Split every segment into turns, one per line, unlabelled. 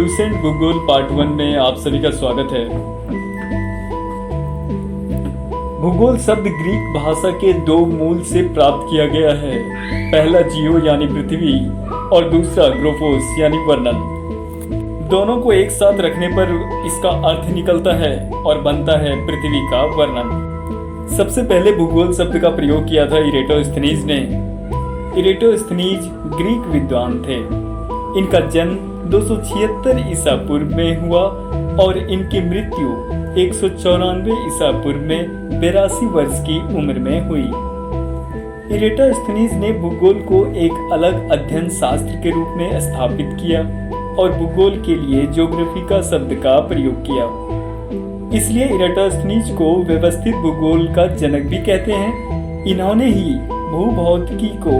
Lucent भूगोल part 1 में आप सभी का स्वागत है। भूगोल शब्द ग्रीक भाषा के दो मूल से प्राप्त किया गया है। पहला जियो यानी पृथ्वी और दूसरा ग्रोफोस यानी वर्णन। दोनों को एक साथ रखने पर इसका अर्थ निकलता है और बनता है पृथ्वी का वर्णन। सबसे पहले भूगोल शब्द का प्रयोग किया था इरेटोस्थनीज ने। इरेटोस्थनीज ग्रीक विद्वान थे। इनका जन्म 276 ईसा पूर्व में हुआ और इनकी मृत्यु 194 ईसा पूर्व में 82 वर्ष की उम्र में हुई। इरेटोस्थनीज ने भूगोल को एक अलग अध्ययन शास्त्र के रूप में स्थापित किया और भूगोल के लिए ज्योग्राफी का शब्द का प्रयोग किया। इसलिए इरेटोस्थनीज को व्यवस्थित भूगोल का जनक भी कहते हैं। इन्होंने ही भूभौतिकी को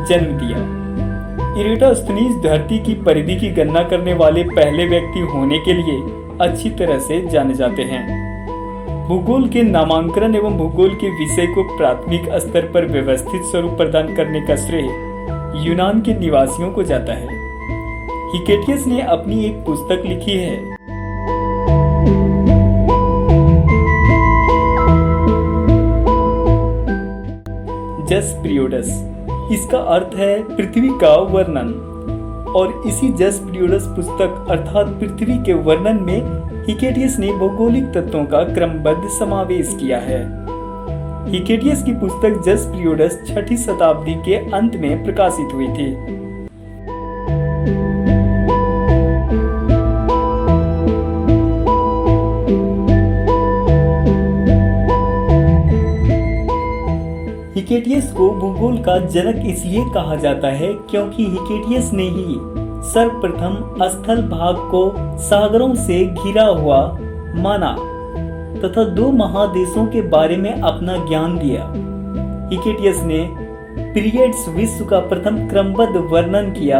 जन्म दिया। इरेटोस्थनीज धरती की परिधि की गणना करने वाले पहले व्यक्ति होने के लिए अच्छी तरह से जाने जाते हैं। भूगोल के नामांकन एवं भूगोल के विषय को प्राथमिक स्तर पर व्यवस्थित स्वरूप प्रदान करने का श्रेय यूनान के निवासियों को जाता है। हिकेटियस ने अपनी एक पुस्तक लिखी है। जस पीरियोडस, इसका अर्थ है पृथ्वी का वर्णन, और इसी जस पीरियोडस पुस्तक अर्थात पृथ्वी के वर्णन में हिकेटियस ने भौगोलिक तत्वों का क्रमबद्ध समावेश किया है। हिकेटियस की पुस्तक जस पीरियोडस 6ठी शताब्दी के अंत में प्रकाशित हुई थी। हिकेटियस को भूगोल का जनक इसलिए कहा जाता है क्योंकि हिकेटियस ने ही सर्वप्रथम स्थल भाग को सागरों से घिरा हुआ माना तथा दो महादेशों के बारे में अपना ज्ञान दिया। हिकेटियस ने पीरियड्स विश्व का प्रथम क्रमबद्ध वर्णन किया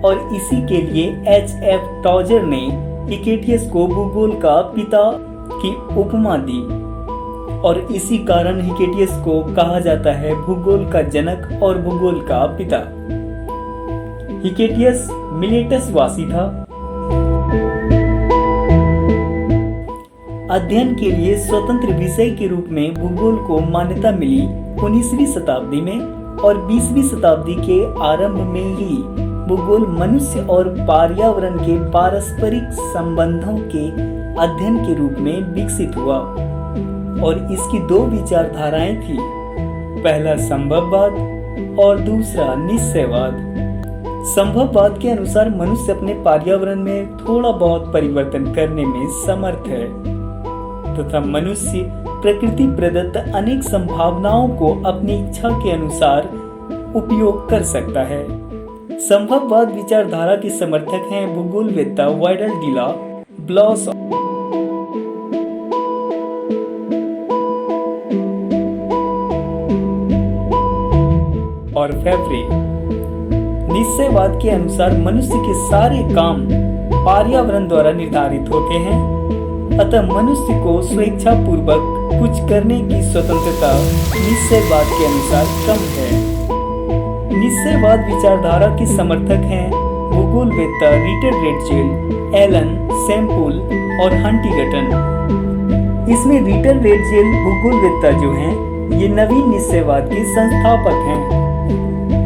और इसी के लिए H.F. टॉजर ने हिकेटियस को भूगोल का पिता की उपमा दी और इसी कारण हिकेटियस को कहा जाता है भूगोल का जनक और भूगोल का पिता। हिकेटियस मिलेटस वासी था। अध्ययन के लिए स्वतंत्र विषय के रूप में भूगोल को मान्यता मिली 19वीं शताब्दी में और 20वीं शताब्दी के आरंभ में ही भूगोल मनुष्य और पर्यावरण के पारस्परिक संबंधों के अध्ययन के रूप में विकसित हुआ और इसकी दो विचारधाराएं थी। पहला संभववाद और दूसरा निश्चयवाद। संभववाद के अनुसार मनुष्य अपने पर्यावरण में थोड़ा बहुत परिवर्तन करने में समर्थ है तथा मनुष्य प्रकृति प्रदत्त अनेक संभावनाओं को अपनी इच्छा के अनुसार उपयोग कर सकता है। संभववाद विचारधारा के समर्थक हैं भूगोलवेत्ता वाइडल डिला, ब्लॉस और फेब्रे। निश्चयवाद के अनुसार मनुष्य के सारे काम पर्यावरण द्वारा निर्धारित होते हैं, अतः मनुष्य को स्वेच्छा पूर्वक कुछ करने की स्वतंत्रता निश्चयवाद के अनुसार कम है। निश्चयवाद विचारधारा के समर्थक हैं भूगोलवेत्ता रिटर रेडजेल, एलन सैम्पुल और हंटिंगटन। इसमें रिटर रेडजेल भूगोलवेत्ता जो हैं, ये नवीन निश्चयवाद के संस्थापक हैं।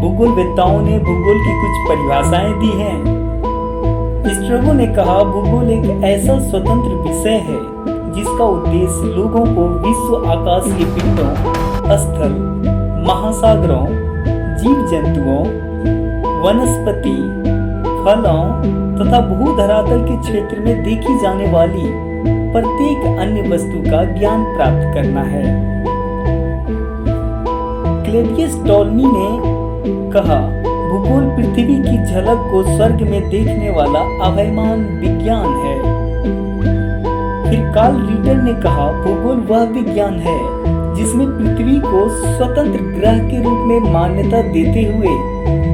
भूगोलवेत्ताओं ने भूगोल की कुछ परिभाषाएं दी हैं। स्ट्रैबो ने कहा भूगोल एक ऐसा स्वतंत्र विषय है जिसका उद्देश्य लोगों को विश्व आकाश के पिंडों, स्थल, महासागरों, जीव जंतुओं, वनस्पति, फलों तथा भूधरातल के क्षेत्र में देखी जाने वाली प्रत्येक अन्य वस्तु का ज्ञान प्राप्त करना है। क्लेडियस टॉलमी ने कहा भूगोल पृथ्वी की झलक को स्वर्ग में देखने वाला अभयमान विज्ञान है। फिर कार्ल रीटर ने कहा भूगोल वह विज्ञान है जिसमें पृथ्वी को स्वतंत्र ग्रह के रूप में मान्यता देते हुए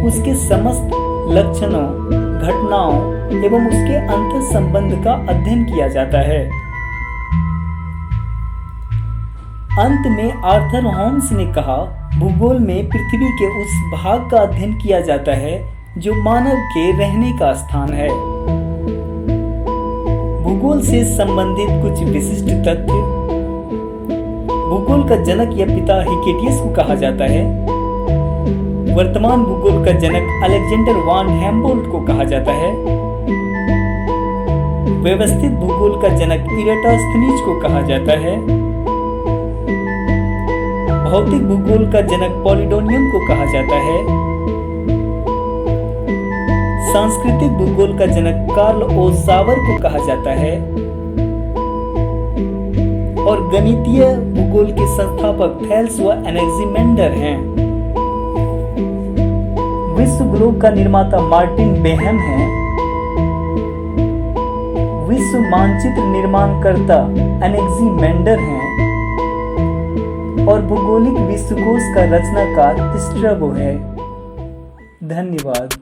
उसके समस्त लक्षणों, घटनाओं एवं उसके अंतर संबंध का अध्ययन किया जाता है। अंत में आर्थर होम्स ने कहा भूगोल में पृथ्वी के उस भाग का अध्ययन किया जाता है जो मानव के रहने का स्थान है। भूगोल से संबंधित कुछ विशिष्ट तथ्य। भूगोल का जनक या पिता हिकेटियस को कहा जाता है। वर्तमान भूगोल का जनक अलेक्जेंडर वान हेम्बोल्ट को कहा जाता है। व्यवस्थित भूगोल का जनक इराटोस्थनीज को कहा जाता है। भौतिक भूगोल का जनक पॉलिडोनियम को कहा जाता है। सांस्कृतिक भूगोल का जनक कार्ल ओ सावर को कहा जाता है। और गणितीय भूगोल के संस्थापक थेल्स व एनेक्सिमेंडर हैं। विश्व ग्लोब का निर्माता मार्टिन बेहम है। विश्व मानचित्र निर्माणकर्ता एनेक्सिमेंडर हैं। और भौगोलिक विश्वकोश का रचनाकार स्ट्रैबो है। धन्यवाद।